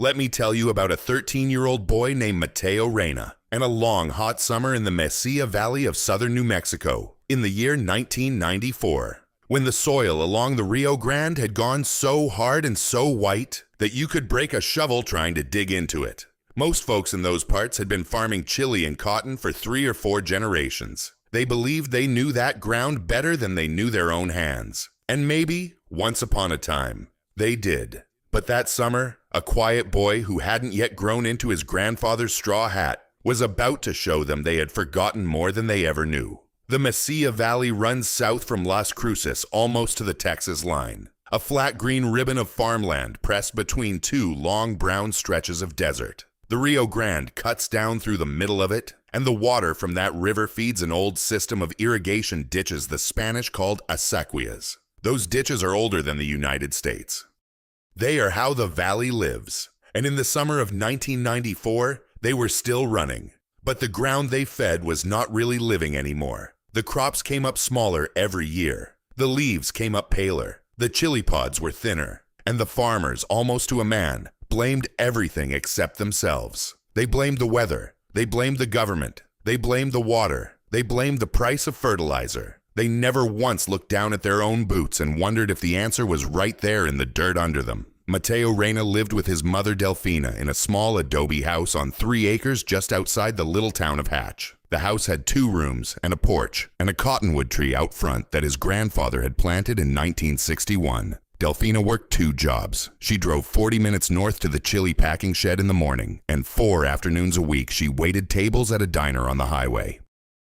Let me tell you about a 13-year-old boy named Mateo Reyna and a long, hot summer in the Mesilla Valley of southern New Mexico in the year 1994, when the soil along the Rio Grande had gone so hard and so white that you could break a shovel trying to dig into it. Most folks in those parts had been farming chili and cotton for 3 or 4 generations. They believed they knew that ground better than they knew their own hands. And maybe, once upon a time, they did. But that summer, a quiet boy who hadn't yet grown into his grandfather's straw hat was about to show them they had forgotten more than they ever knew. The Mesilla Valley runs south from Las Cruces almost to the Texas line, a flat green ribbon of farmland pressed between 2 long brown stretches of desert. The Rio Grande cuts down through the middle of it, and the water from that river feeds an old system of irrigation ditches the Spanish called acequias. Those ditches are older than the United States. They are how the valley lives, and in the summer of 1994, they were still running. But the ground they fed was not really living anymore. The crops came up smaller every year. The leaves came up paler. The chili pods were thinner. And the farmers, almost to a man, blamed everything except themselves. They blamed the weather. They blamed the government. They blamed the water. They blamed the price of fertilizer. They never once looked down at their own boots and wondered if the answer was right there in the dirt under them. Mateo Reyna lived with his mother Delfina in a small adobe house on 3 acres just outside the little town of Hatch. The house had 2 rooms and a porch and a cottonwood tree out front that his grandfather had planted in 1961. Delfina worked 2 jobs. She drove 40 minutes north to the chili packing shed in the morning, and 4 afternoons a week she waited tables at a diner on the highway.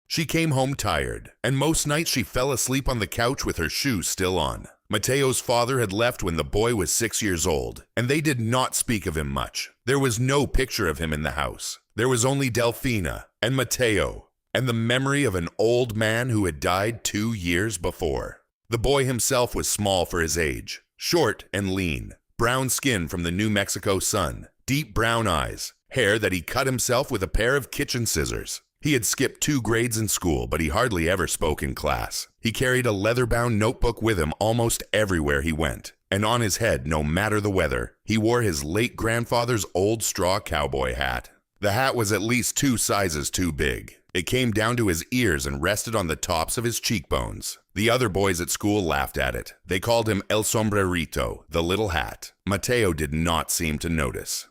She came home tired, and most nights she fell asleep on the couch with her shoes still on. Mateo's father had left when the boy was 6 years old, and they did not speak of him much. There was no picture of him in the house. There was only Delfina and Mateo, and the memory of an old man who had died 2 years before. The boy himself was small for his age, short and lean, brown skin from the New Mexico sun, deep brown eyes, hair that he cut himself with a pair of kitchen scissors. He had skipped 2 grades in school, but he hardly ever spoke in class. He carried a leather-bound notebook with him almost everywhere he went, and on his head, no matter the weather, he wore his late grandfather's old straw cowboy hat. The hat was at least 2 sizes too big. It came down to his ears and rested on the tops of his cheekbones. The other boys at school laughed at it. They called him El Sombrerito, the little hat. Mateo did not seem to notice.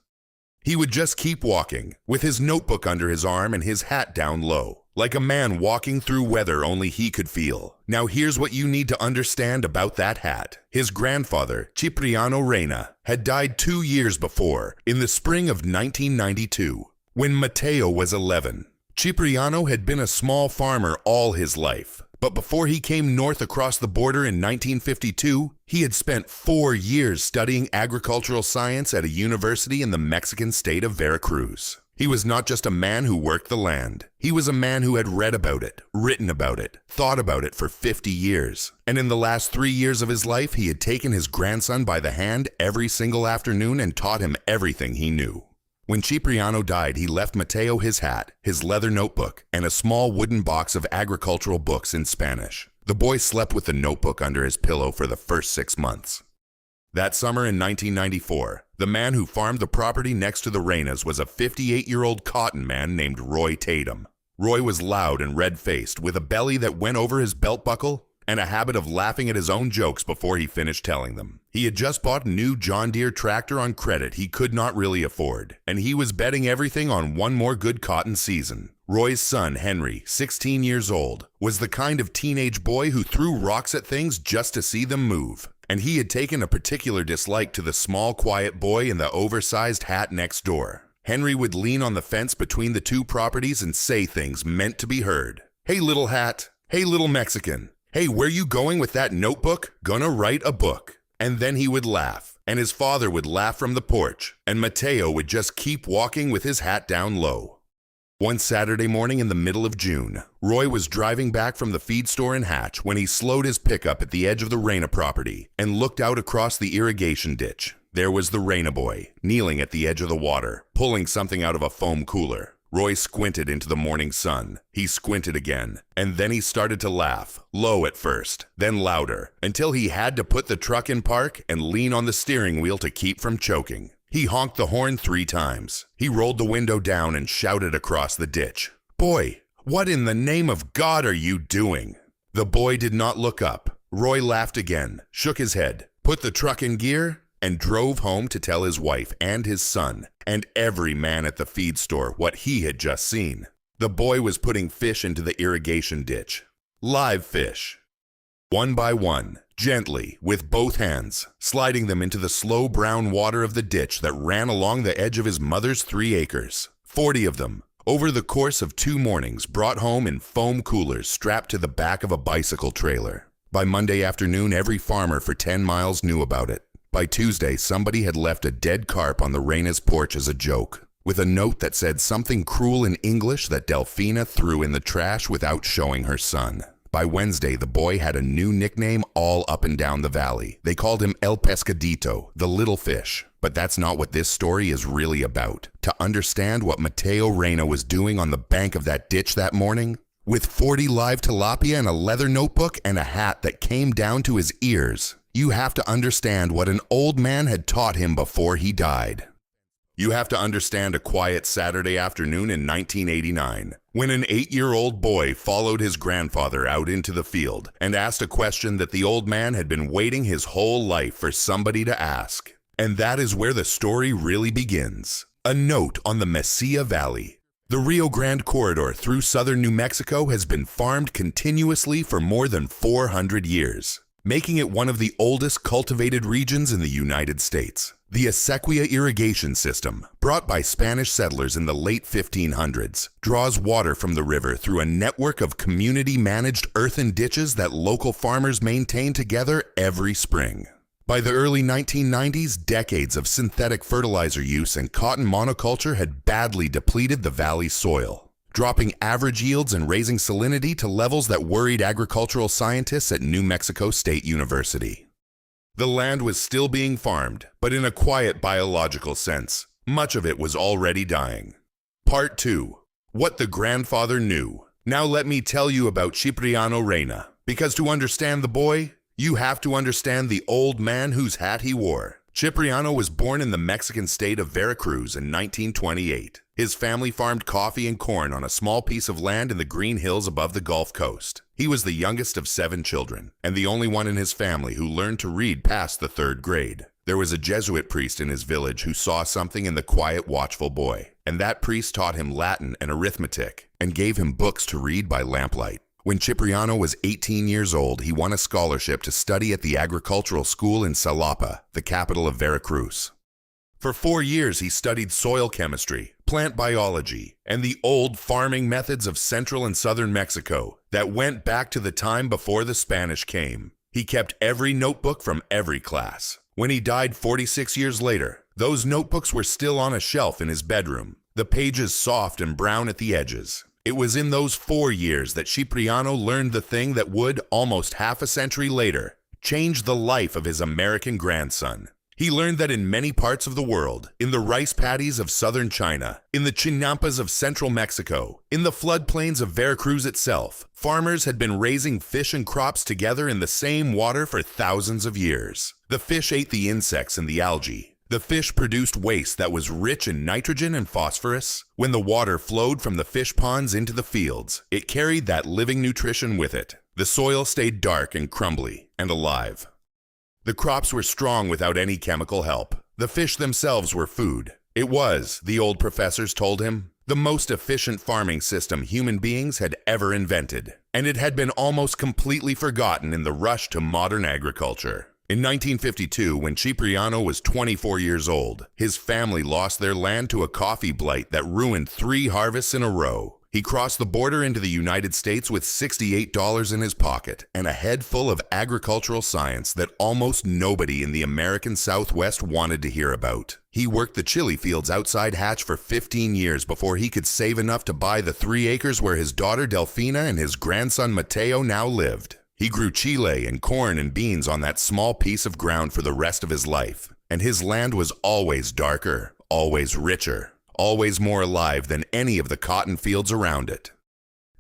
He would just keep walking, with his notebook under his arm and his hat down low, like a man walking through weather only he could feel. Now here's what you need to understand about that hat. His grandfather, Cipriano Reyna, had died 2 years before, in the spring of 1992, when Mateo was 11. Cipriano had been a small farmer all his life, but before he came north across the border in 1952, he had spent 4 years studying agricultural science at a university in the Mexican state of Veracruz. He was not just a man who worked the land. He was a man who had read about it, written about it, thought about it for 50 years. And in the last 3 years of his life, he had taken his grandson by the hand every single afternoon and taught him everything he knew. When Cipriano died, he left Mateo his hat, his leather notebook, and a small wooden box of agricultural books in Spanish. The boy slept with the notebook under his pillow for the first 6 months. That summer in 1994, the man who farmed the property next to the Reynas was a 58-year-old cotton man named Roy Tatum. Roy was loud and red-faced, with a belly that went over his belt buckle, and a habit of laughing at his own jokes before he finished telling them. He had just bought a new John Deere tractor on credit he could not really afford, and he was betting everything on one more good cotton season. Roy's son, Henry, 16 years old, was the kind of teenage boy who threw rocks at things just to see them move, and he had taken a particular dislike to the small, quiet boy in the oversized hat next door. Henry would lean on the fence between the 2 properties and say things meant to be heard. "Hey, little hat. Hey, little Mexican. Hey, where you going with that notebook? Gonna write a book." And then he would laugh, and his father would laugh from the porch, and Mateo would just keep walking with his hat down low. One Saturday morning in the middle of June, Roy was driving back from the feed store in Hatch when he slowed his pickup at the edge of the Reyna property and looked out across the irrigation ditch. There was the Reyna boy, kneeling at the edge of the water, pulling something out of a foam cooler. Roy squinted into the morning sun. He squinted again, and then he started to laugh, low at first, then louder, until he had to put the truck in park and lean on the steering wheel to keep from choking. He honked the horn 3 times. He rolled the window down and shouted across the ditch, "Boy, what in the name of God are you doing?" The boy did not look up. Roy laughed again, shook his head, put the truck in gear, and drove home to tell his wife and his son and every man at the feed store what he had just seen. The boy was putting fish into the irrigation ditch. Live fish. One by one, gently, with both hands, sliding them into the slow brown water of the ditch that ran along the edge of his mother's 3 acres. 40 of them, over the course of 2 mornings, brought home in foam coolers strapped to the back of a bicycle trailer. By Monday afternoon, every farmer for 10 miles knew about it. By Tuesday, somebody had left a dead carp on the Reyna's porch as a joke, with a note that said something cruel in English that Delfina threw in the trash without showing her son. By Wednesday, the boy had a new nickname all up and down the valley. They called him El Pescadito, the little fish. But that's not what this story is really about. To understand what Mateo Reyna was doing on the bank of that ditch that morning, with 40 live tilapia and a leather notebook and a hat that came down to his ears, you have to understand what an old man had taught him before he died. You have to understand a quiet Saturday afternoon in 1989, when an 8-year-old boy followed his grandfather out into the field and asked a question that the old man had been waiting his whole life for somebody to ask. And that is where the story really begins. A note on the Mesilla Valley. The Rio Grande corridor through southern New Mexico has been farmed continuously for more than 400 years, making it one of the oldest cultivated regions in the United States. The Acequia irrigation system, brought by Spanish settlers in the late 1500s, draws water from the river through a network of community-managed earthen ditches that local farmers maintain together every spring. By the early 1990s, decades of synthetic fertilizer use and cotton monoculture had badly depleted the valley's soil, dropping average yields and raising salinity to levels that worried agricultural scientists at New Mexico State University. The land was still being farmed, but in a quiet biological sense. Much of it was already dying. Part 2. What the grandfather knew. Now let me tell you about Cipriano Reyna, because to understand the boy, you have to understand the old man whose hat he wore. Cipriano was born in the Mexican state of Veracruz in 1928. His family farmed coffee and corn on a small piece of land in the green hills above the Gulf Coast. He was the youngest of 7 children, and the only one in his family who learned to read past the 3rd grade. There was a Jesuit priest in his village who saw something in the quiet, watchful boy, and that priest taught him Latin and arithmetic, and gave him books to read by lamplight. When Cipriano was 18 years old, he won a scholarship to study at the agricultural school in Tilapia, the capital of Veracruz. For 4 years, he studied soil chemistry, plant biology, and the old farming methods of central and southern Mexico that went back to the time before the Spanish came. He kept every notebook from every class. When he died 46 years later, those notebooks were still on a shelf in his bedroom, the pages soft and brown at the edges. It was in those 4 years that Cipriano learned the thing that would, almost half a century later, change the life of his American grandson. He learned that in many parts of the world, in the rice paddies of southern China, in the chinampas of central Mexico, in the floodplains of Veracruz itself, farmers had been raising fish and crops together in the same water for thousands of years. The fish ate the insects and the algae. The fish produced waste that was rich in nitrogen and phosphorus. When the water flowed from the fish ponds into the fields, it carried that living nutrition with it. The soil stayed dark and crumbly and alive. The crops were strong without any chemical help. The fish themselves were food. It was, the old professors told him, the most efficient farming system human beings had ever invented, and it had been almost completely forgotten in the rush to modern agriculture. In 1952, when Cipriano was 24 years old, his family lost their land to a coffee blight that ruined 3 harvests in a row. He crossed the border into the United States with $68 in his pocket and a head full of agricultural science that almost nobody in the American Southwest wanted to hear about. He worked the chili fields outside Hatch for 15 years before he could save enough to buy the 3 acres where his daughter Delfina and his grandson Mateo now lived. He grew chile and corn and beans on that small piece of ground for the rest of his life, and his land was always darker, always richer, always more alive than any of the cotton fields around it.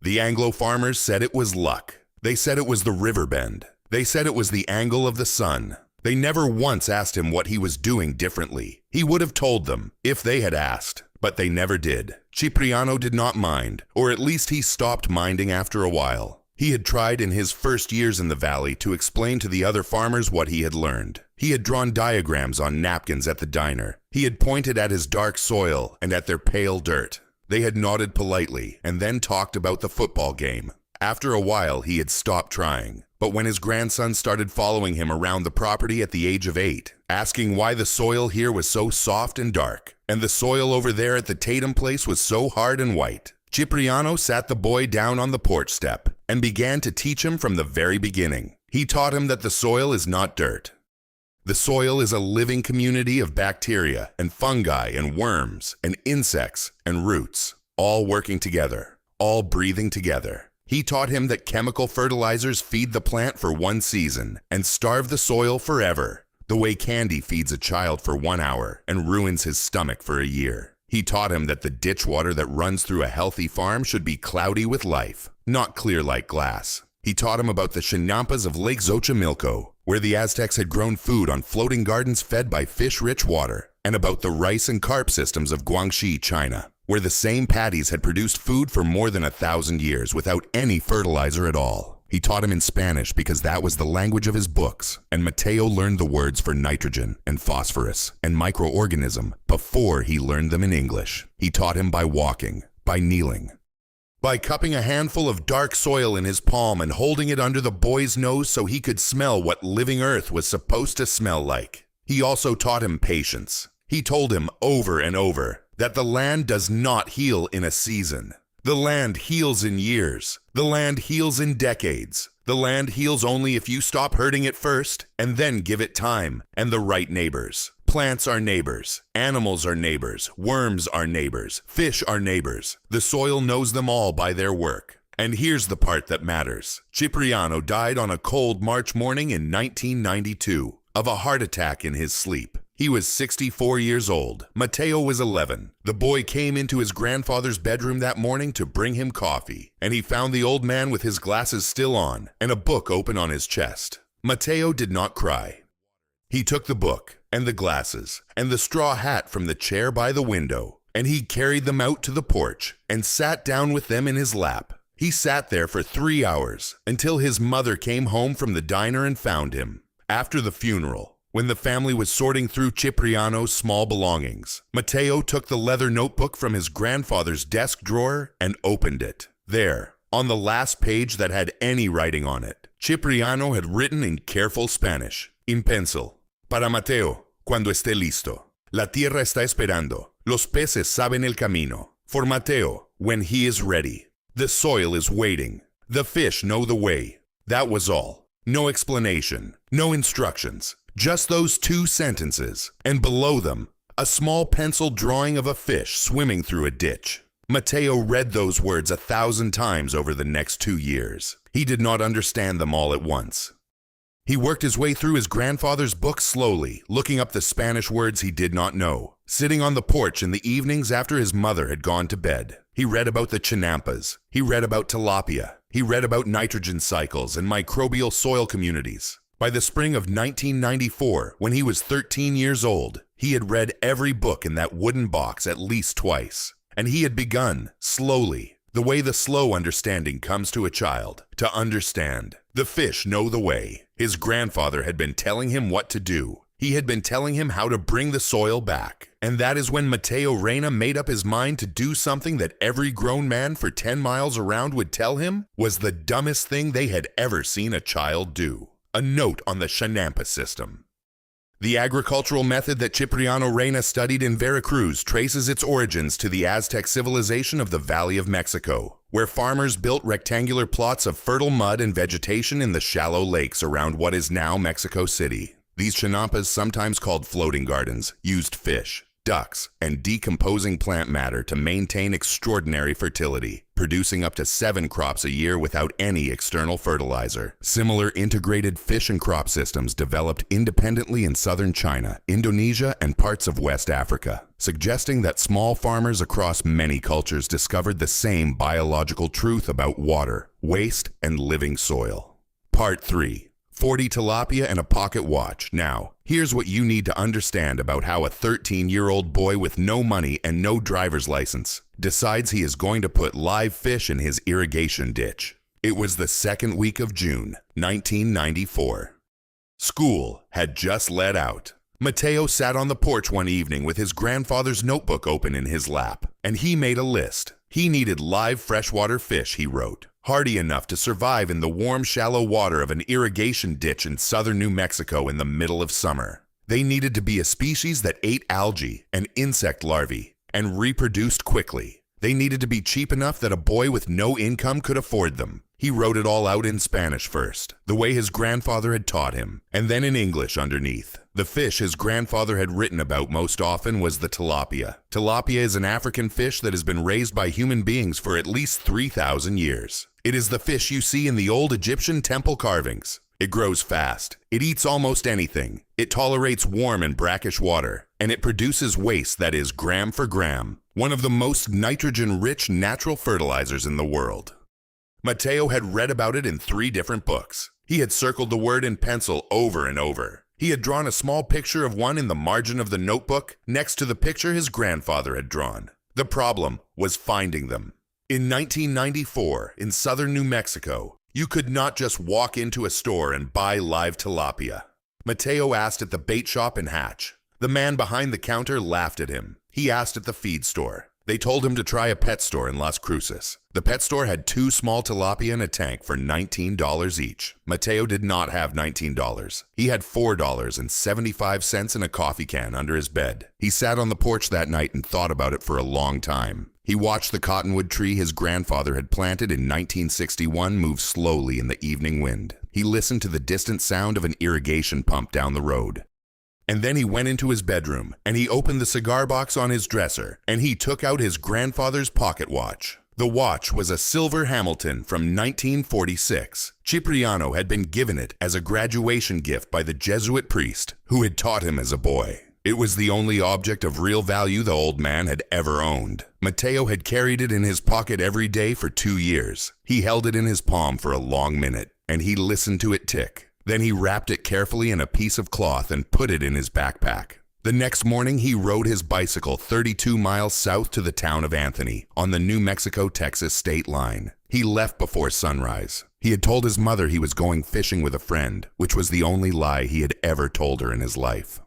The Anglo farmers said it was luck. They said it was the river bend. They said it was the angle of the sun. They never once asked him what he was doing differently. He would have told them if they had asked, but they never did. Cipriano did not mind, or at least he stopped minding after a while. He had tried in his first years in the valley to explain to the other farmers what he had learned. He had drawn diagrams on napkins at the diner. He had pointed at his dark soil and at their pale dirt. They had nodded politely and then talked about the football game. After a while, he had stopped trying. But when his grandson started following him around the property at the age of 8, asking why the soil here was so soft and dark, and the soil over there at the Tatum place was so hard and white, Cipriano sat the boy down on the porch step and began to teach him from the very beginning. He taught him that the soil is not dirt. The soil is a living community of bacteria and fungi and worms and insects and roots, all working together, all breathing together. He taught him that chemical fertilizers feed the plant for 1 season and starve the soil forever, the way candy feeds a child for 1 hour and ruins his stomach for a year. He taught him that the ditch water that runs through a healthy farm should be cloudy with life, not clear like glass. He taught him about the chinampas of Lake Xochimilco, where the Aztecs had grown food on floating gardens fed by fish-rich water, and about the rice and carp systems of Guangxi, China, where the same paddies had produced food for more than 1,000 years without any fertilizer at all. He taught him in Spanish because that was the language of his books, and Mateo learned the words for nitrogen and phosphorus and microorganism before he learned them in English. He taught him by walking, by kneeling, by cupping a handful of dark soil in his palm and holding it under the boy's nose so he could smell what living earth was supposed to smell like. He also taught him patience. He told him over and over that the land does not heal in a season. The land heals in years. The land heals in decades. The land heals only if you stop hurting it first and then give it time and the right neighbors. Plants are neighbors. Animals are neighbors. Worms are neighbors. Fish are neighbors. The soil knows them all by their work. And here's the part that matters. Cipriano died on a cold March morning in 1992 of a heart attack in his sleep. He was 64 years old. Mateo was 11. The boy came into his grandfather's bedroom that morning to bring him coffee, and he found the old man with his glasses still on and a book open on his chest. Mateo did not cry. He took the book and the glasses and the straw hat from the chair by the window, and he carried them out to the porch and sat down with them in his lap. He sat there for 3 hours until his mother came home from the diner and found him. After the funeral, when the family was sorting through Cipriano's small belongings, Mateo took the leather notebook from his grandfather's desk drawer and opened it. There, on the last page that had any writing on it, Cipriano had written in careful Spanish, in pencil, "Para Mateo, cuando esté listo. La tierra está esperando. Los peces saben el camino. For Mateo, when he is ready. The soil is waiting. The fish know the way." That was all. No explanation, no instructions. Just those 2 sentences, and below them, a small pencil drawing of a fish swimming through a ditch. Mateo read those words 1,000 times over the next 2 years. He did not understand them all at once. He worked his way through his grandfather's book slowly, looking up the Spanish words he did not know. Sitting on the porch in the evenings after his mother had gone to bed, he read about the chinampas. He read about tilapia. He read about nitrogen cycles and microbial soil communities. By the spring of 1994, when he was 13 years old, he had read every book in that wooden box at least twice. And he had begun, slowly, the way the slow understanding comes to a child, to understand. The fish know the way. His grandfather had been telling him what to do. He had been telling him how to bring the soil back. And that is when Mateo Reyna made up his mind to do something that every grown man for 10 miles around would tell him was the dumbest thing they had ever seen a child do. A note on the chinampa system. The agricultural method that Cipriano Reyna studied in Veracruz traces its origins to the Aztec civilization of the Valley of Mexico, where farmers built rectangular plots of fertile mud and vegetation in the shallow lakes around what is now Mexico City. These chinampas, sometimes called floating gardens, used fish, ducks, and decomposing plant matter to maintain extraordinary fertility, producing up to 7 crops a year without any external fertilizer. Similar integrated fish and crop systems developed independently in southern China, Indonesia, and parts of West Africa, suggesting that small farmers across many cultures discovered the same biological truth about water, waste, and living soil. Part 3. 40 tilapia, and a pocket watch. Now, here's what you need to understand about how a 13-year-old boy with no money and no driver's license decides he is going to put live fish in his irrigation ditch. It was the second week of June, 1994. School had just let out. Mateo sat on the porch one evening with his grandfather's notebook open in his lap, and he made a list. He needed live freshwater fish, he wrote, hardy enough to survive in the warm, shallow water of an irrigation ditch in southern New Mexico in the middle of summer. They needed to be a species that ate algae and insect larvae and reproduced quickly. They needed to be cheap enough that a boy with no income could afford them. He wrote it all out in Spanish first, the way his grandfather had taught him, and then in English underneath. The fish his grandfather had written about most often was the tilapia. Tilapia is an African fish that has been raised by human beings for at least 3,000 years. It is the fish you see in the old Egyptian temple carvings. It grows fast. It eats almost anything. It tolerates warm and brackish water, and it produces waste that is gram for gram, one of the most nitrogen-rich natural fertilizers in the world. Mateo had read about it in 3 different books. He had circled the word in pencil over and over. He had drawn a small picture of one in the margin of the notebook next to the picture his grandfather had drawn. The problem was finding them. In 1994, in southern New Mexico, you could not just walk into a store and buy live tilapia. Mateo asked at the bait shop in Hatch. The man behind the counter laughed at him. He asked at the feed store. They told him to try a pet store in Las Cruces. The pet store had 2 small tilapia in a tank for $19 each. Mateo did not have $19. He had $4.75 in a coffee can under his bed. He sat on the porch that night and thought about it for a long time. He watched the cottonwood tree his grandfather had planted in 1961 move slowly in the evening wind. He listened to the distant sound of an irrigation pump down the road. And then he went into his bedroom, and he opened the cigar box on his dresser, and he took out his grandfather's pocket watch. The watch was a silver Hamilton from 1946. Cipriano had been given it as a graduation gift by the Jesuit priest who had taught him as a boy. It was the only object of real value the old man had ever owned. Mateo had carried it in his pocket every day for 2 years. He held it in his palm for a long minute, and he listened to it tick. Then he wrapped it carefully in a piece of cloth and put it in his backpack. The next morning, he rode his bicycle 32 miles south to the town of Anthony on the New Mexico-Texas state line. He left before sunrise. He had told his mother he was going fishing with a friend, which was the only lie he had ever told her in his life.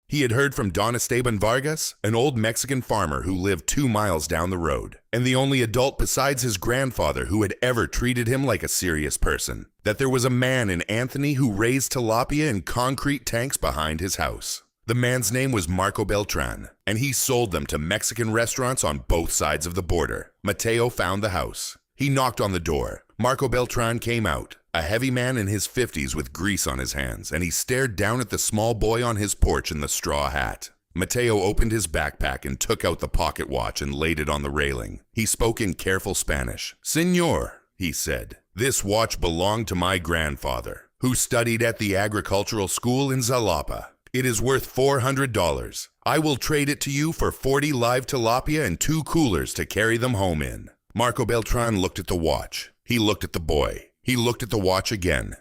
He had heard from Don Esteban Vargas, an old Mexican farmer who lived 2 miles down the road, and the only adult besides his grandfather who had ever treated him like a serious person, that there was a man in Anthony who raised tilapia in concrete tanks behind his house. The man's name was Marco Beltran, and he sold them to Mexican restaurants on both sides of the border. Mateo found the house. He knocked on the door. Marco Beltran came out, a heavy man in his 50s with grease on his hands, and he stared down at the small boy on his porch in the straw hat. Mateo opened his backpack and took out the pocket watch and laid it on the railing. He spoke in careful Spanish. "Señor," he said, "this watch belonged to my grandfather, who studied at the agricultural school in Jalapa. It is worth $400. I will trade it to you for 40 live tilapia and 2 coolers to carry them home in." Marco Beltran looked at the watch. He looked at the boy. He looked at the watch again.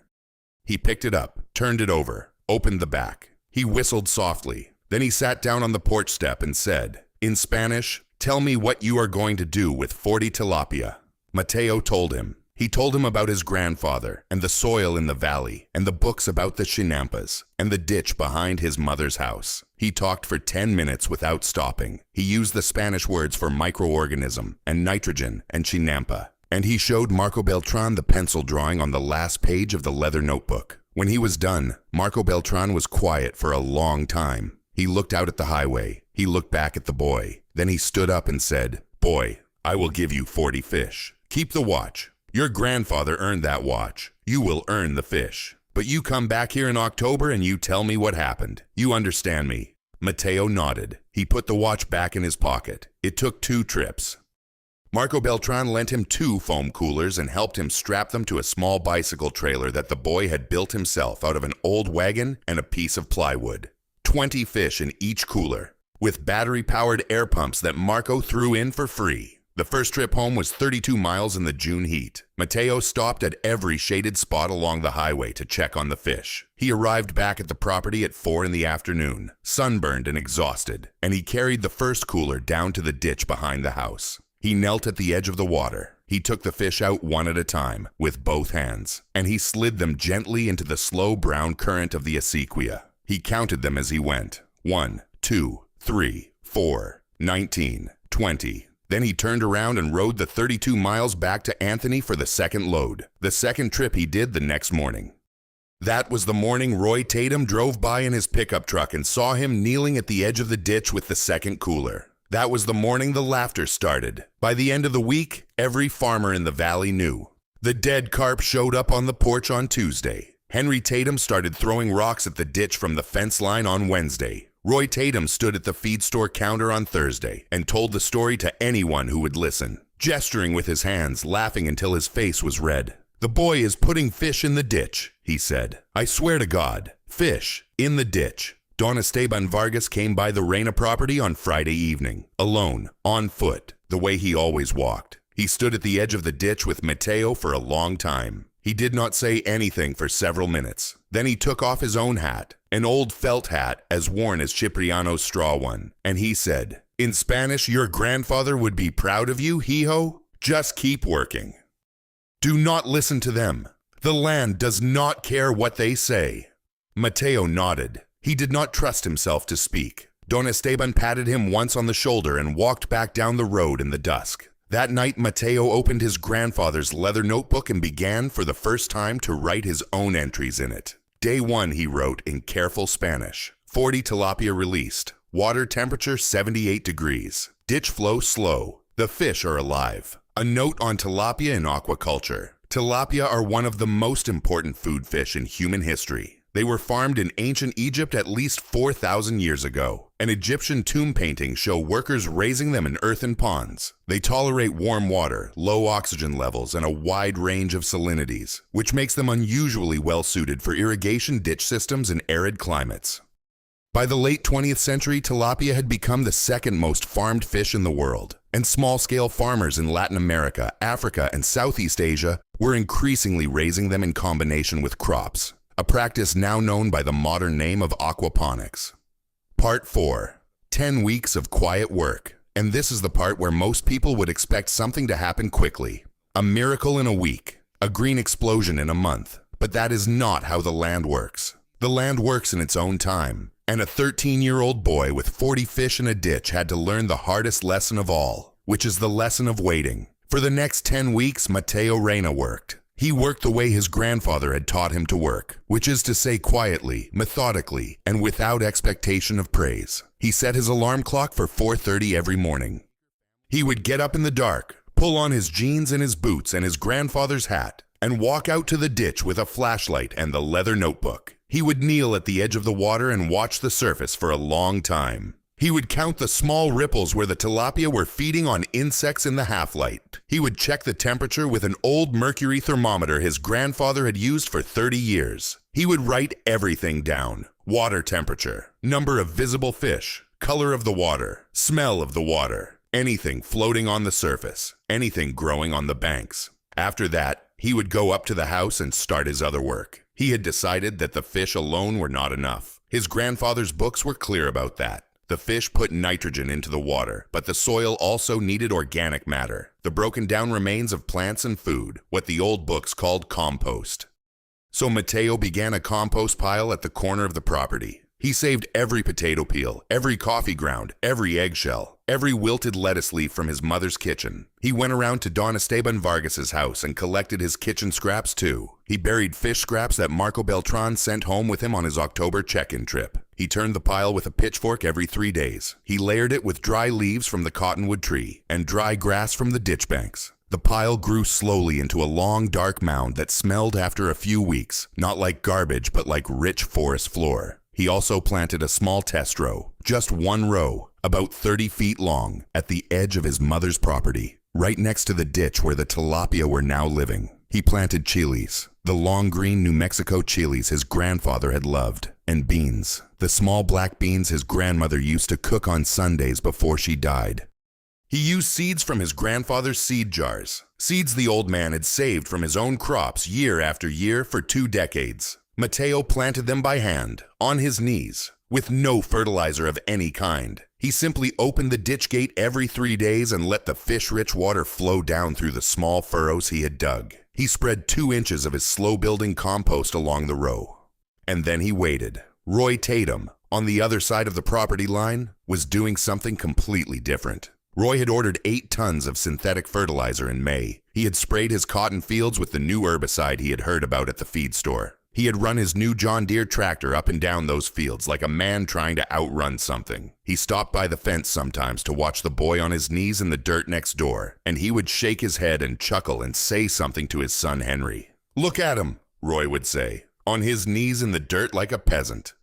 He picked it up, turned it over, opened the back. He whistled softly. Then he sat down on the porch step and said, in Spanish, "Tell me what you are going to do with 40 tilapia." Mateo told him. He told him about his grandfather and the soil in the valley and the books about the chinampas and the ditch behind his mother's house. He talked for 10 minutes without stopping. He used the Spanish words for microorganism and nitrogen and chinampa. And he showed Marco Beltran the pencil drawing on the last page of the leather notebook. When he was done, Marco Beltran was quiet for a long time. He looked out at the highway. He looked back at the boy. Then he stood up and said, "Boy, I will give you 40 fish. Keep the watch. Your grandfather earned that watch. You will earn the fish. But you come back here in October and you tell me what happened. You understand me?" Mateo nodded. He put the watch back in his pocket. It took 2 trips. Marco Beltran lent him 2 foam coolers and helped him strap them to a small bicycle trailer that the boy had built himself out of an old wagon and a piece of plywood. 20 fish in each cooler, with battery-powered air pumps that Marco threw in for free. The first trip home was 32 miles in the June heat. Mateo stopped at every shaded spot along the highway to check on the fish. He arrived back at the property at 4 in the afternoon, sunburned and exhausted, and he carried the first cooler down to the ditch behind the house. He knelt at the edge of the water. He took the fish out one at a time, with both hands, and he slid them gently into the slow brown current of the acequia. He counted them as he went. 1, 2, 3, 4, 19, 20. Then he turned around and rode the 32 miles back to Anthony for the second load. The second trip he did the next morning. That was the morning Roy Tatum drove by in his pickup truck and saw him kneeling at the edge of the ditch with the second cooler. That was the morning the laughter started. By the end of the week, every farmer in the valley knew. The dead carp showed up on the porch on Tuesday. Henry Tatum started throwing rocks at the ditch from the fence line on Wednesday. Roy Tatum stood at the feed store counter on Thursday and told the story to anyone who would listen, gesturing with his hands, laughing until his face was red. "The boy is putting fish in the ditch," he said. "I swear to God, fish in the ditch." Don Esteban Vargas came by the Reyna property on Friday evening, alone, on foot, the way he always walked. He stood at the edge of the ditch with Mateo for a long time. He did not say anything for several minutes. Then he took off his own hat, an old felt hat as worn as Cipriano's straw one, and he said, in Spanish, "Your grandfather would be proud of you, hijo. Just keep working. Do not listen to them. The land does not care what they say." Mateo nodded. He did not trust himself to speak. Don Esteban patted him once on the shoulder and walked back down the road in the dusk. That night, Mateo opened his grandfather's leather notebook and began for the first time to write his own entries in it. Day 1, he wrote in careful Spanish. 40 tilapia released. Water temperature 78 degrees. Ditch flow slow. The fish are alive. A note on tilapia in aquaculture. Tilapia are one of the most important food fish in human history. They were farmed in ancient Egypt at least 4,000 years ago. An Egyptian tomb painting show workers raising them in earthen ponds. They tolerate warm water, low oxygen levels, and a wide range of salinities, which makes them unusually well suited for irrigation ditch systems in arid climates. By the late 20th century, tilapia had become the second most farmed fish in the world, and small-scale farmers in Latin America, Africa, and Southeast Asia were increasingly raising them in combination with crops, a practice now known by the modern name of aquaponics. Part 4. 10 weeks of quiet work. And this is the part where most people would expect something to happen quickly. A miracle in a week. A green explosion in a month. But that is not how the land works. The land works in its own time. And a 13-year-old boy with 40 fish in a ditch had to learn the hardest lesson of all, which is the lesson of waiting. For the next 10 weeks, Mateo Reyna worked. He worked the way his grandfather had taught him to work, which is to say quietly, methodically, and without expectation of praise. He set his alarm clock for 4:30 every morning. He would get up in the dark, pull on his jeans and his boots and his grandfather's hat, and walk out to the ditch with a flashlight and the leather notebook. He would kneel at the edge of the water and watch the surface for a long time. He would count the small ripples where the tilapia were feeding on insects in the half-light. He would check the temperature with an old mercury thermometer his grandfather had used for 30 years. He would write everything down. Water temperature, number of visible fish, color of the water, smell of the water, anything floating on the surface, anything growing on the banks. After that, he would go up to the house and start his other work. He had decided that the fish alone were not enough. His grandfather's books were clear about that. The fish put nitrogen into the water, but the soil also needed organic matter, the broken down remains of plants and food, what the old books called compost. So Mateo began a compost pile at the corner of the property. He saved every potato peel, every coffee ground, every eggshell, every wilted lettuce leaf from his mother's kitchen. He went around to Don Esteban Vargas's house and collected his kitchen scraps too. He buried fish scraps that Marco Beltran sent home with him on his October check-in trip. He turned the pile with a pitchfork every 3 days. He layered it with dry leaves from the cottonwood tree and dry grass from the ditch banks. The pile grew slowly into a long, dark mound that smelled after a few weeks, not like garbage but like rich forest floor. He also planted a small test row, just one row, about 30 feet long, at the edge of his mother's property, right next to the ditch where the tilapia were now living. He planted chilies, the long green New Mexico chilies his grandfather had loved, and beans, the small black beans his grandmother used to cook on Sundays before she died. He used seeds from his grandfather's seed jars, seeds the old man had saved from his own crops year after year for 2 decades. Mateo planted them by hand, on his knees, with no fertilizer of any kind. He simply opened the ditch gate every 3 days and let the fish-rich water flow down through the small furrows he had dug. He spread 2 inches of his slow-building compost along the row. And then he waited. Roy Tatum, on the other side of the property line, was doing something completely different. Roy had ordered 8 tons of synthetic fertilizer in May. He had sprayed his cotton fields with the new herbicide he had heard about at the feed store. He had run his new John Deere tractor up and down those fields like a man trying to outrun something. He stopped by the fence sometimes to watch the boy on his knees in the dirt next door, and he would shake his head and chuckle and say something to his son Henry. "Look at him," Roy would say, "on his knees in the dirt like a peasant.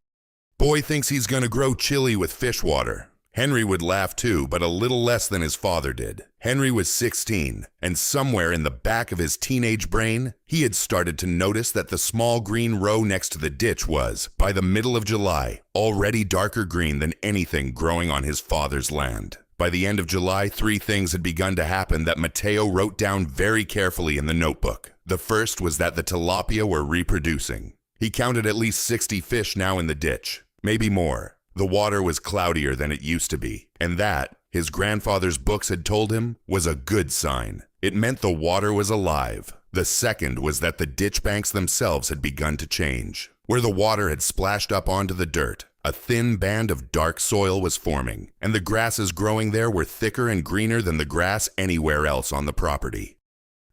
Boy thinks he's gonna grow chili with fish water." Henry would laugh too, but a little less than his father did. Henry was 16, and somewhere in the back of his teenage brain, he had started to notice that the small green row next to the ditch was, by the middle of July, already darker green than anything growing on his father's land. By the end of July, 3 things had begun to happen that Mateo wrote down very carefully in the notebook. The first was that the tilapia were reproducing. He counted at least 60 fish now in the ditch, maybe more. The water was cloudier than it used to be, and that, his grandfather's books had told him, was a good sign. It meant the water was alive. The second was that the ditch banks themselves had begun to change. Where the water had splashed up onto the dirt, a thin band of dark soil was forming, and the grasses growing there were thicker and greener than the grass anywhere else on the property.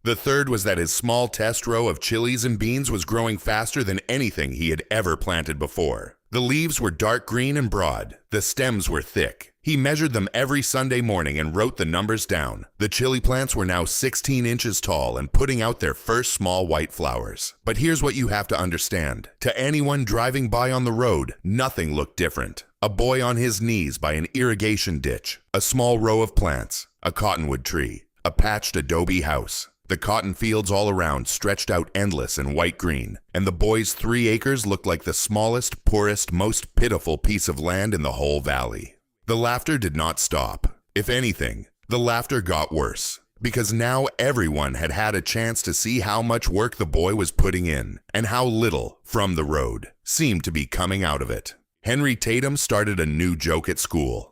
The third was that his small test row of chilies and beans was growing faster than anything he had ever planted before. The leaves were dark green and broad. The stems were thick. He measured them every Sunday morning and wrote the numbers down. The chili plants were now 16 inches tall and putting out their first small white flowers. But here's what you have to understand. To anyone driving by on the road, nothing looked different. A boy on his knees by an irrigation ditch, a small row of plants, a cottonwood tree, a patched adobe house. The cotton fields all around stretched out endless and white-green, and the boy's 3 acres looked like the smallest, poorest, most pitiful piece of land in the whole valley. The laughter did not stop. If anything, the laughter got worse, because now everyone had had a chance to see how much work the boy was putting in, and how little, from the road, seemed to be coming out of it. Henry Tatum started a new joke at school.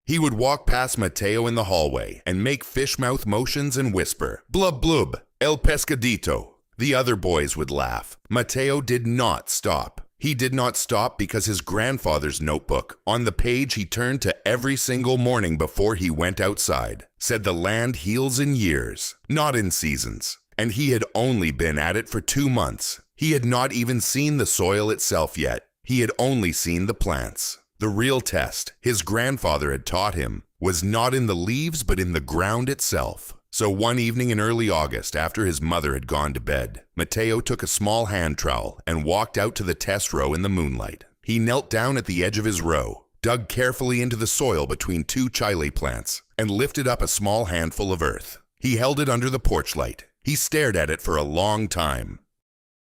He would walk past Mateo in the hallway and make fish mouth motions and whisper, "Blub blub, el pescadito." The other boys would laugh. Mateo did not stop. He did not stop because his grandfather's notebook, on the page he turned to every single morning before he went outside, said the land heals in years, not in seasons. And he had only been at it for 2 months. He had not even seen the soil itself yet. He had only seen the plants. The real test, his grandfather had taught him, was not in the leaves but in the ground itself. So one evening in early August, after his mother had gone to bed, Mateo took a small hand trowel and walked out to the test row in the moonlight. He knelt down at the edge of his row, dug carefully into the soil between 2 chile plants, and lifted up a small handful of earth. He held it under the porch light. He stared at it for a long time.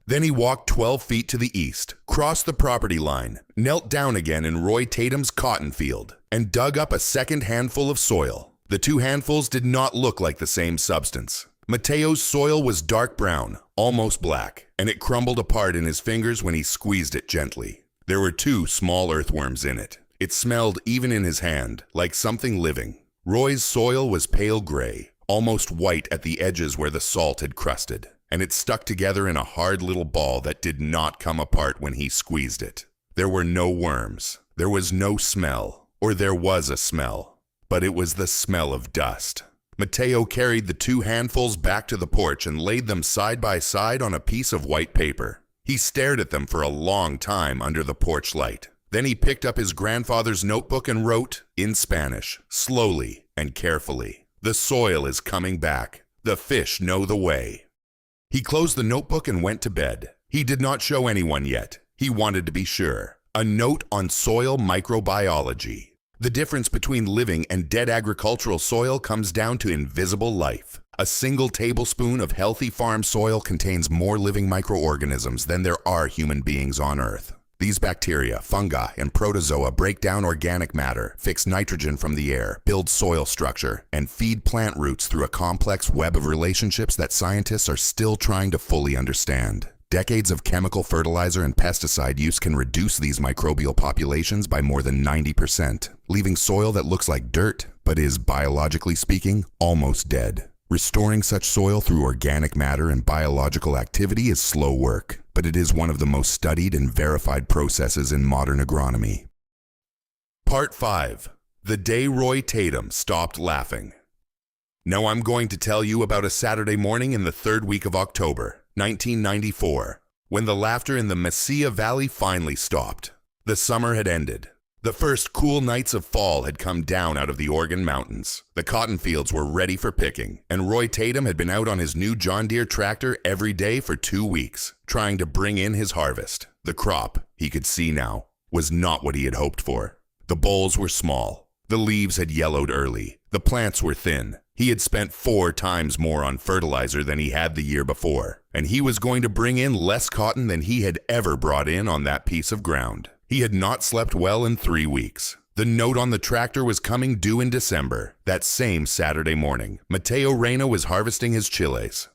Then he walked 12 feet to the east, crossed the property line, knelt down again in Roy Tatum's cotton field, and dug up a second handful of soil. The 2 handfuls did not look like the same substance. Mateo's soil was dark brown, almost black, and it crumbled apart in his fingers when he squeezed it gently. There were 2 small earthworms in it. It smelled, even in his hand, like something living. Roy's soil was pale gray, almost white at the edges where the salt had crusted, and it stuck together in a hard little ball that did not come apart when he squeezed it. There were no worms. There was no smell, or there was a smell, but it was the smell of dust. Mateo carried the 2 handfuls back to the porch and laid them side by side on a piece of white paper. He stared at them for a long time under the porch light. Then he picked up his grandfather's notebook and wrote, in Spanish, slowly and carefully, "The soil is coming back. The fish know the way." He closed the notebook and went to bed. He did not show anyone yet. He wanted to be sure. A note on soil microbiology. The difference between living and dead agricultural soil comes down to invisible life. A single tablespoon of healthy farm soil contains more living microorganisms than there are human beings on Earth. These bacteria, fungi, and protozoa break down organic matter, fix nitrogen from the air, build soil structure, and feed plant roots through a complex web of relationships that scientists are still trying to fully understand. Decades of chemical fertilizer and pesticide use can reduce these microbial populations by more than 90%, leaving soil that looks like dirt, but is, biologically speaking, almost dead. Restoring such soil through organic matter and biological activity is slow work, but it is one of the most studied and verified processes in modern agronomy. Part 5. The Day Roy Tatum Stopped Laughing. Now I'm going to tell you about a Saturday morning in the third week of October, 1994, when the laughter in the Mesilla Valley finally stopped. The summer had ended. The first cool nights of fall had come down out of the Oregon mountains. The cotton fields were ready for picking, and Roy Tatum had been out on his new John Deere tractor every day for 2 weeks, trying to bring in his harvest. The crop, he could see now, was not what he had hoped for. The bolls were small. The leaves had yellowed early. The plants were thin. He had spent 4 times more on fertilizer than he had the year before, and he was going to bring in less cotton than he had ever brought in on that piece of ground. He had not slept well in 3 weeks. The note on the tractor was coming due in December. That same Saturday morning, Mateo Reyna was harvesting his chiles.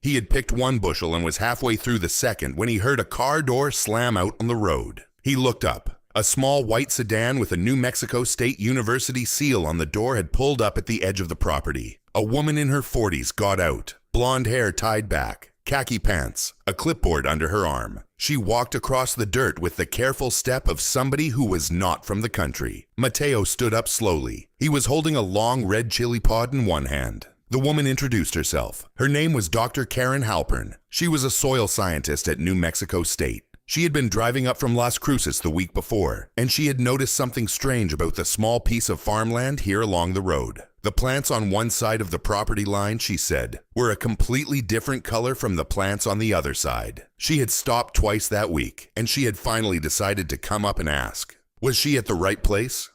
He had picked 1 bushel and was halfway through the second when he heard a car door slam out on the road. He looked up. A small white sedan with a New Mexico State University seal on the door had pulled up at the edge of the property. A woman in her 40s got out, blonde hair tied back, khaki pants, a clipboard under her arm. She walked across the dirt with the careful step of somebody who was not from the country. Mateo stood up slowly. He was holding a long red chili pod in one hand. The woman introduced herself. Her name was Dr. Karen Halpern. She was a soil scientist at New Mexico State. She had been driving up from Las Cruces the week before, and she had noticed something strange about the small piece of farmland here along the road. The plants on one side of the property line, she said, were a completely different color from the plants on the other side. She had stopped twice that week, and she had finally decided to come up and ask, was she at the right place?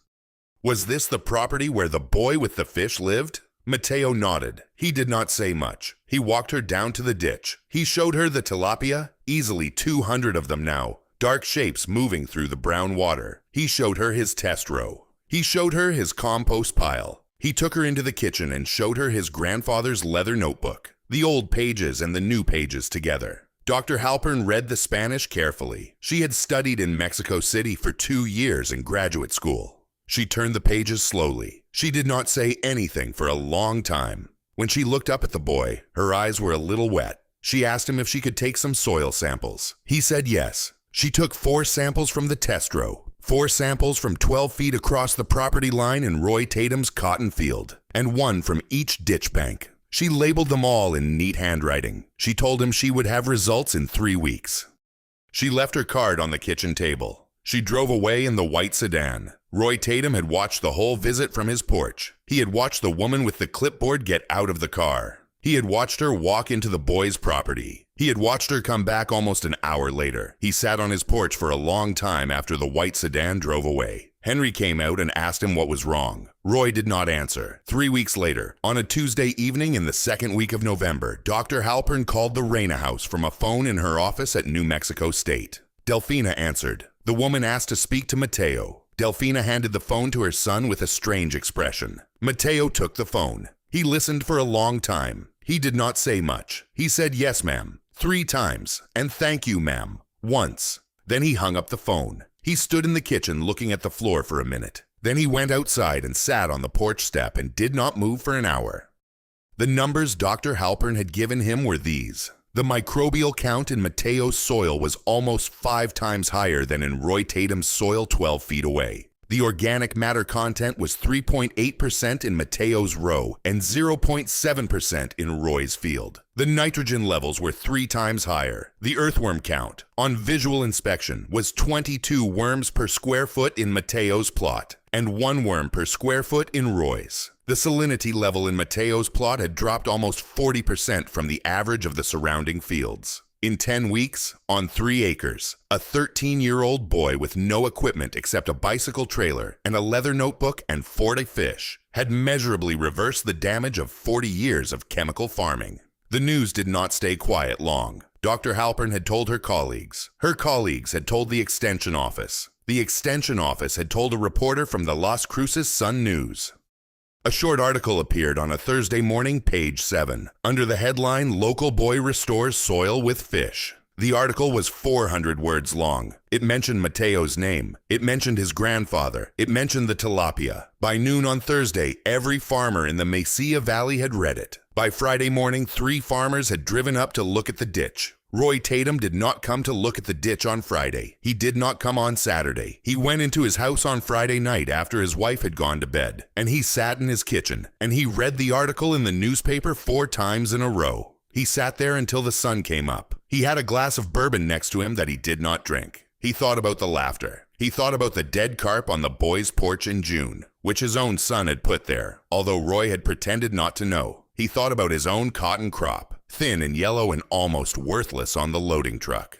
Was this the property where the boy with the fish lived? Mateo nodded. He did not say much. He walked her down to the ditch. He showed her the tilapia, easily 200 of them now, dark shapes moving through the brown water. He showed her his test row. He showed her his compost pile. He took her into the kitchen and showed her his grandfather's leather notebook, the old pages and the new pages together. Dr. Halpern read the Spanish carefully. She had studied in Mexico City for 2 years in graduate school. She turned the pages slowly. She did not say anything for a long time. When she looked up at the boy, her eyes were a little wet. She asked him if she could take some soil samples. He said yes. She took 4 samples from the test row, 4 samples from 12 feet across the property line in Roy Tatum's cotton field, and 1 from each ditch bank. She labeled them all in neat handwriting. She told him she would have results in 3 weeks. She left her card on the kitchen table. She drove away in the white sedan. Roy Tatum had watched the whole visit from his porch. He had watched the woman with the clipboard get out of the car. He had watched her walk into the boy's property. He had watched her come back almost an hour later. He sat on his porch for a long time after the white sedan drove away. Henry came out and asked him what was wrong. Roy did not answer. 3 weeks later, on a Tuesday evening in the second week of November, Dr. Halpern called the Reyna house from a phone in her office at New Mexico State. Delphina answered. The woman asked to speak to Mateo. Delphina handed the phone to her son with a strange expression. Mateo took the phone. He listened for a long time. He did not say much. He said yes, ma'am, 3 times, and thank you, ma'am, once. Then he hung up the phone. He stood in the kitchen looking at the floor for a minute. Then he went outside and sat on the porch step and did not move for an hour. The numbers Dr. Halpern had given him were these. The microbial count in Mateo's soil was almost 5 times higher than in Roy Tatum's soil 12 feet away. The organic matter content was 3.8% in Mateo's row and 0.7% in Roy's field. The nitrogen levels were 3 times higher. The earthworm count, on visual inspection, was 22 worms per square foot in Mateo's plot and 1 worm per square foot in Roy's. The salinity level in Mateo's plot had dropped almost 40% from the average of the surrounding fields. In 10 weeks, on 3 acres, a 13-year-old boy with no equipment except a bicycle trailer and a leather notebook and 40 fish had measurably reversed the damage of 40 years of chemical farming. The news did not stay quiet long. Dr. Halpern had told her colleagues. Her colleagues had told the Extension Office. The Extension Office had told a reporter from the Las Cruces Sun News. A short article appeared on a Thursday morning, page 7, under the headline, "Local Boy Restores Soil with Fish." The article was 400 words long. It mentioned Mateo's name. It mentioned his grandfather. It mentioned the tilapia. By noon on Thursday, every farmer in the Mesilla Valley had read it. By Friday morning, 3 farmers had driven up to look at the ditch. Roy Tatum did not come to look at the ditch on Friday. He did not come on Saturday. He went into his house on Friday night after his wife had gone to bed, and he sat in his kitchen, and he read the article in the newspaper 4 times in a row. He sat there until the sun came up. He had a glass of bourbon next to him that he did not drink. He thought about the laughter. He thought about the dead carp on the boys' porch in June, which his own son had put there, although Roy had pretended not to know. He thought about his own cotton crop, thin and yellow and almost worthless on the loading truck.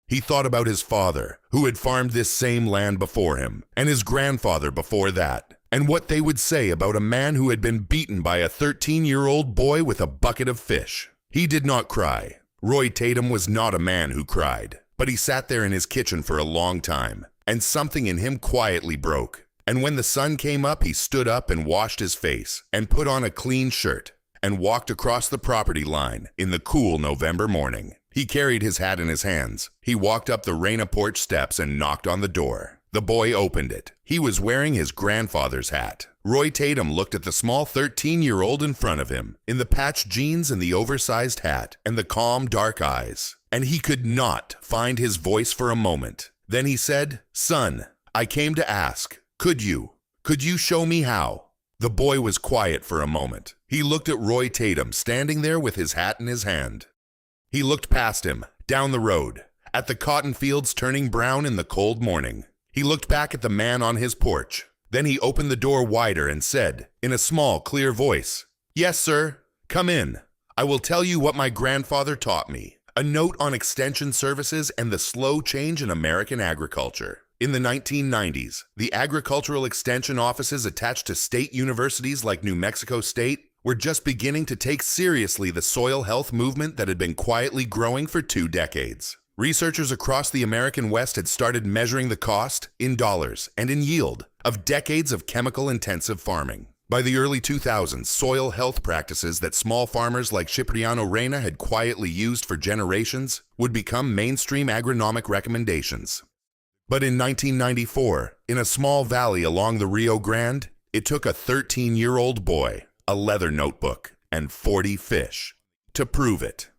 He thought about his father, who had farmed this same land before him, and his grandfather before that, and what they would say about a man who had been beaten by a 13-year-old boy with a bucket of fish. He did not cry. Roy Tatum was not a man who cried, but he sat there in his kitchen for a long time, and something in him quietly broke. And when the sun came up, he stood up and washed his face, and put on a clean shirt, and walked across the property line in the cool November morning. He carried his hat in his hands. He walked up the Reyna porch steps and knocked on the door. The boy opened it. He was wearing his grandfather's hat. Roy Tatum looked at the small 13-year-old in front of him, in the patched jeans and the oversized hat, and the calm, dark eyes. And he could not find his voice for a moment. Then he said, "Son, I came to ask, could you show me how?" The boy was quiet for a moment. He looked at Roy Tatum standing there with his hat in his hand. He looked past him, down the road, at the cotton fields turning brown in the cold morning. He looked back at the man on his porch. Then he opened the door wider and said, in a small, clear voice, "Yes, sir. Come in. I will tell you what my grandfather taught me. A note on extension services and the slow change in American agriculture." In the 1990s, the agricultural extension offices attached to state universities like New Mexico State were just beginning to take seriously the soil health movement that had been quietly growing for 2 decades. Researchers across the American West had started measuring the cost, in dollars and in yield, of decades of chemical-intensive farming. By the early 2000s, soil health practices that small farmers like Cipriano Reyna had quietly used for generations would become mainstream agronomic recommendations. But in 1994, in a small valley along the Rio Grande, it took a 13-year-old boy, a leather notebook, and 40 fish to prove it.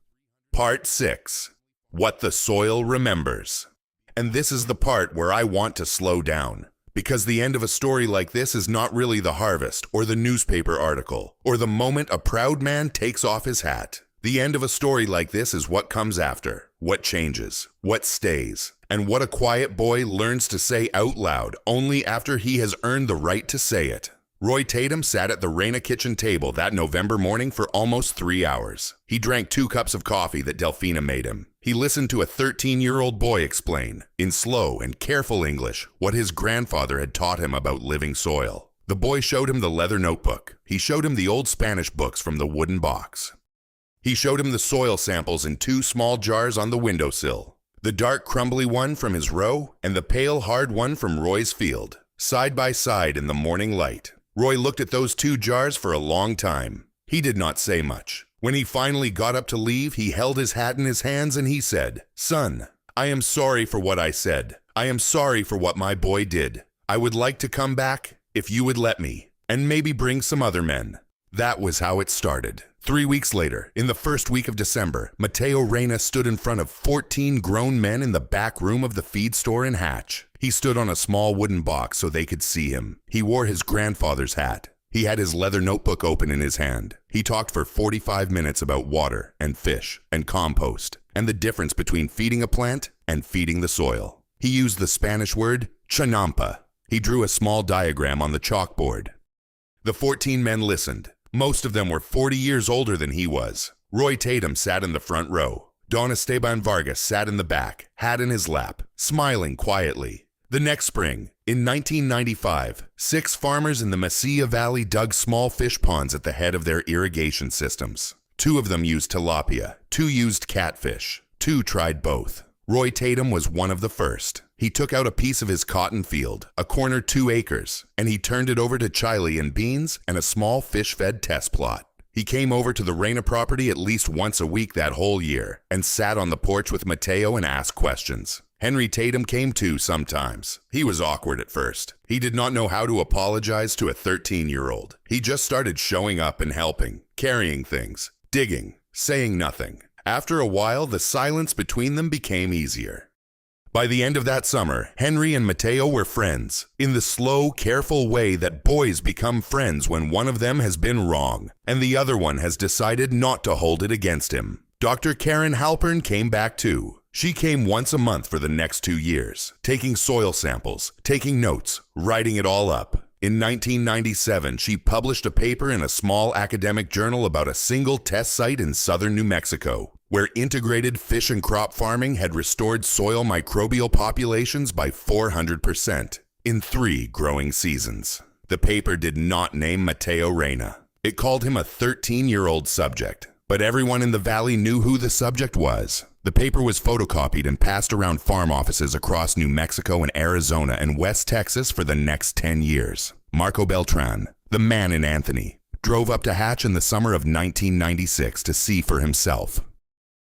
Part 6. What the Soil Remembers. And this is the part where I want to slow down, because the end of a story like this is not really the harvest or the newspaper article or the moment a proud man takes off his hat. The end of a story like this is what comes after, what changes, what stays, and what a quiet boy learns to say out loud only after he has earned the right to say it. Roy Tatum sat at the Reyna kitchen table that November morning for almost 3 hours. He drank 2 cups of coffee that Delphina made him. He listened to a 13-year-old boy explain, in slow and careful English, what his grandfather had taught him about living soil. The boy showed him the leather notebook. He showed him the old Spanish books from the wooden box. He showed him the soil samples in 2 small jars on the windowsill, the dark crumbly one from his row and the pale hard one from Roy's field, side by side in the morning light. Roy looked at those 2 jars for a long time. He did not say much. When he finally got up to leave, he held his hat in his hands and he said, "Son, I am sorry for what I said. I am sorry for what my boy did. I would like to come back, if you would let me, and maybe bring some other men." That was how it started. 3 weeks later, in the first week of December, Mateo Reyna stood in front of 14 grown men in the back room of the feed store in Hatch. He stood on a small wooden box so they could see him. He wore his grandfather's hat. He had his leather notebook open in his hand. He talked for 45 minutes about water and fish and compost and the difference between feeding a plant and feeding the soil. He used the Spanish word chinampa. He drew a small diagram on the chalkboard. The 14 men listened. Most of them were 40 years older than he was. Roy Tatum sat in the front row. Don Esteban Vargas sat in the back, hat in his lap, smiling quietly. The next spring, in 1995, 6 farmers in the Mesilla Valley dug small fish ponds at the head of their irrigation systems. 2 of them used tilapia, 2 used catfish. Two tried both. Roy Tatum was one of the first. He took out a piece of his cotton field, a corner 2 acres, and he turned it over to chili and beans and a small fish-fed test plot. He came over to the Reyna property at least once a week that whole year and sat on the porch with Mateo and asked questions. Henry Tatum came too sometimes. He was awkward at first. He did not know how to apologize to a 13-year-old. He just started showing up and helping, carrying things, digging, saying nothing. After a while, the silence between them became easier. By the end of that summer, Henry and Mateo were friends, in the slow, careful way that boys become friends when one of them has been wrong, and the other one has decided not to hold it against him. Dr. Karen Halpern came back too. She came once a month for the next 2 years, taking soil samples, taking notes, writing it all up. In 1997, she published a paper in a small academic journal about a single test site in southern New Mexico, where integrated fish and crop farming had restored soil microbial populations by 400% in 3 growing seasons. The paper did not name Mateo Reyna. It called him a 13-year-old subject, but everyone in the valley knew who the subject was. The paper was photocopied and passed around farm offices across New Mexico and Arizona and West Texas for the next 10 years. Marco Beltran, the man in Anthony, drove up to Hatch in the summer of 1996 to see for himself.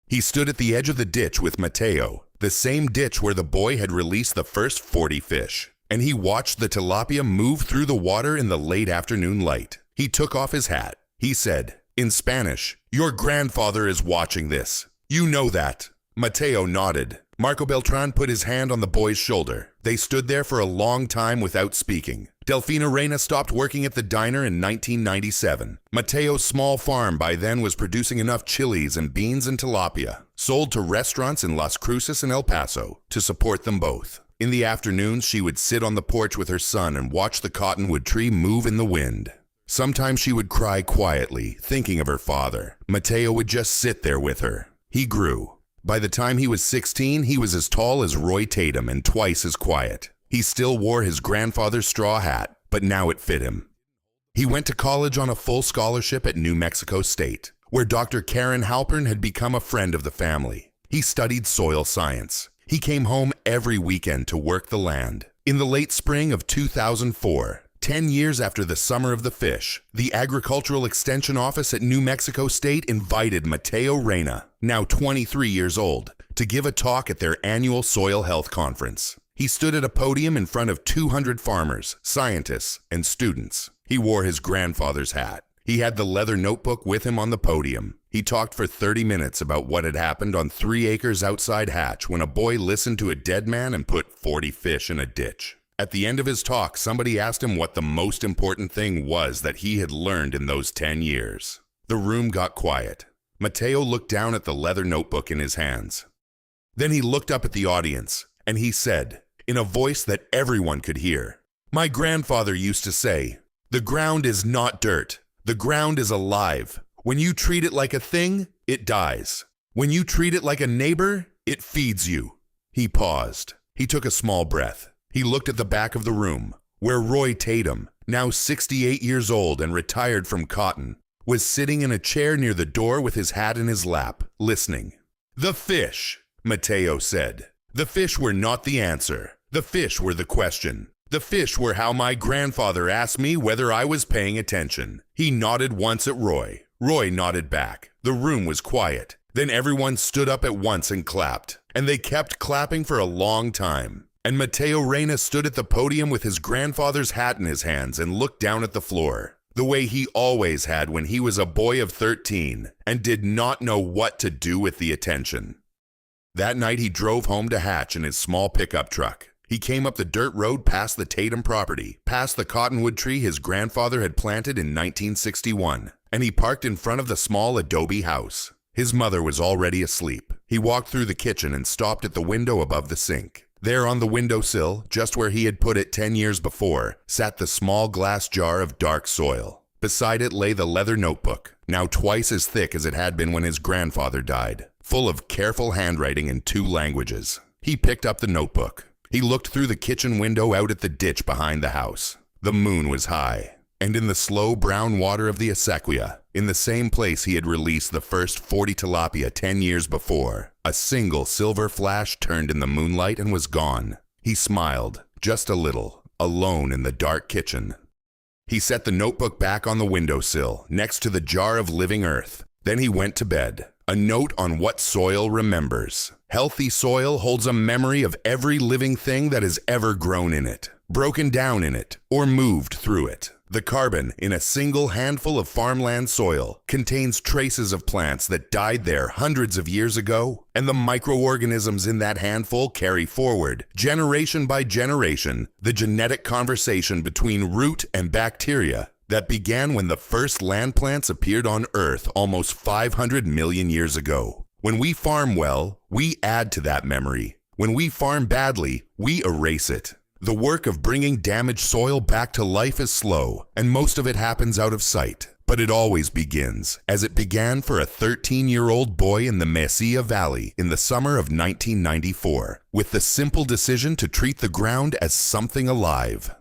He stood at the edge of the ditch with Mateo, the same ditch where the boy had released the first 40 fish, and he watched the tilapia move through the water in the late afternoon light. He took off his hat. He said, in Spanish, "Your grandfather is watching this. You know that." Mateo nodded. Marco Beltran put his hand on the boy's shoulder. They stood there for a long time without speaking. Delfina Reyna stopped working at the diner in 1997. Mateo's small farm by then was producing enough chilies and beans and tilapia, sold to restaurants in Las Cruces and El Paso, to support them both. In the afternoons, she would sit on the porch with her son and watch the cottonwood tree move in the wind. Sometimes she would cry quietly, thinking of her father. Mateo would just sit there with her. He grew. By the time he was 16, he was as tall as Roy Tatum and twice as quiet. He still wore his grandfather's straw hat, but now it fit him. He went to college on a full scholarship at New Mexico State, where Dr. Karen Halpern had become a friend of the family. He studied soil science. He came home every weekend to work the land. In the late spring of 2004, 10 years after the Summer of the Fish, the Agricultural Extension Office at New Mexico State invited Mateo Reyna, now 23 years old, to give a talk at their annual Soil Health Conference. He stood at a podium in front of 200 farmers, scientists, and students. He wore his grandfather's hat. He had the leather notebook with him on the podium. He talked for 30 minutes about what had happened on 3 acres outside Hatch when a boy listened to a dead man and put 40 fish in a ditch. At the end of his talk, somebody asked him what the most important thing was that he had learned in those 10 years. The room got quiet. Mateo looked down at the leather notebook in his hands. Then he looked up at the audience, and he said, in a voice that everyone could hear, "My grandfather used to say, the ground is not dirt. The ground is alive. When you treat it like a thing, it dies. When you treat it like a neighbor, it feeds you." He paused. He took a small breath. He looked at the back of the room, where Roy Tatum, now 68 years old and retired from cotton, was sitting in a chair near the door with his hat in his lap, listening. "The fish," Mateo said. "The fish were not the answer. The fish were the question. The fish were how my grandfather asked me whether I was paying attention." He nodded once at Roy. Roy nodded back. The room was quiet. Then everyone stood up at once and clapped, and they kept clapping for a long time. And Mateo Reyna stood at the podium with his grandfather's hat in his hands and looked down at the floor, the way he always had when he was a boy of 13 and did not know what to do with the attention. That night he drove home to Hatch in his small pickup truck. He came up the dirt road past the Tatum property, past the cottonwood tree his grandfather had planted in 1961, and he parked in front of the small adobe house. His mother was already asleep. He walked through the kitchen and stopped at the window above the sink. There on the windowsill, just where he had put it 10 years before, sat the small glass jar of dark soil. Beside it lay the leather notebook, now twice as thick as it had been when his grandfather died, full of careful handwriting in 2 languages. He picked up the notebook. He looked through the kitchen window out at the ditch behind the house. The moon was high, and in the slow brown water of the acequia, in the same place he had released the first 40 tilapia 10 years before. A single silver flash turned in the moonlight and was gone. He smiled, just a little, alone in the dark kitchen. He set the notebook back on the windowsill, next to the jar of living earth. Then he went to bed. A note on what soil remembers. Healthy soil holds a memory of every living thing that has ever grown in it, broken down in it, or moved through it. The carbon in a single handful of farmland soil contains traces of plants that died there hundreds of years ago, and the microorganisms in that handful carry forward, generation by generation, the genetic conversation between root and bacteria that began when the first land plants appeared on Earth almost 500 million years ago. When we farm well, we add to that memory. When we farm badly, we erase it. The work of bringing damaged soil back to life is slow, and most of it happens out of sight. But it always begins, as it began for a 13-year-old boy in the Mesilla Valley in the summer of 1994, with the simple decision to treat the ground as something alive.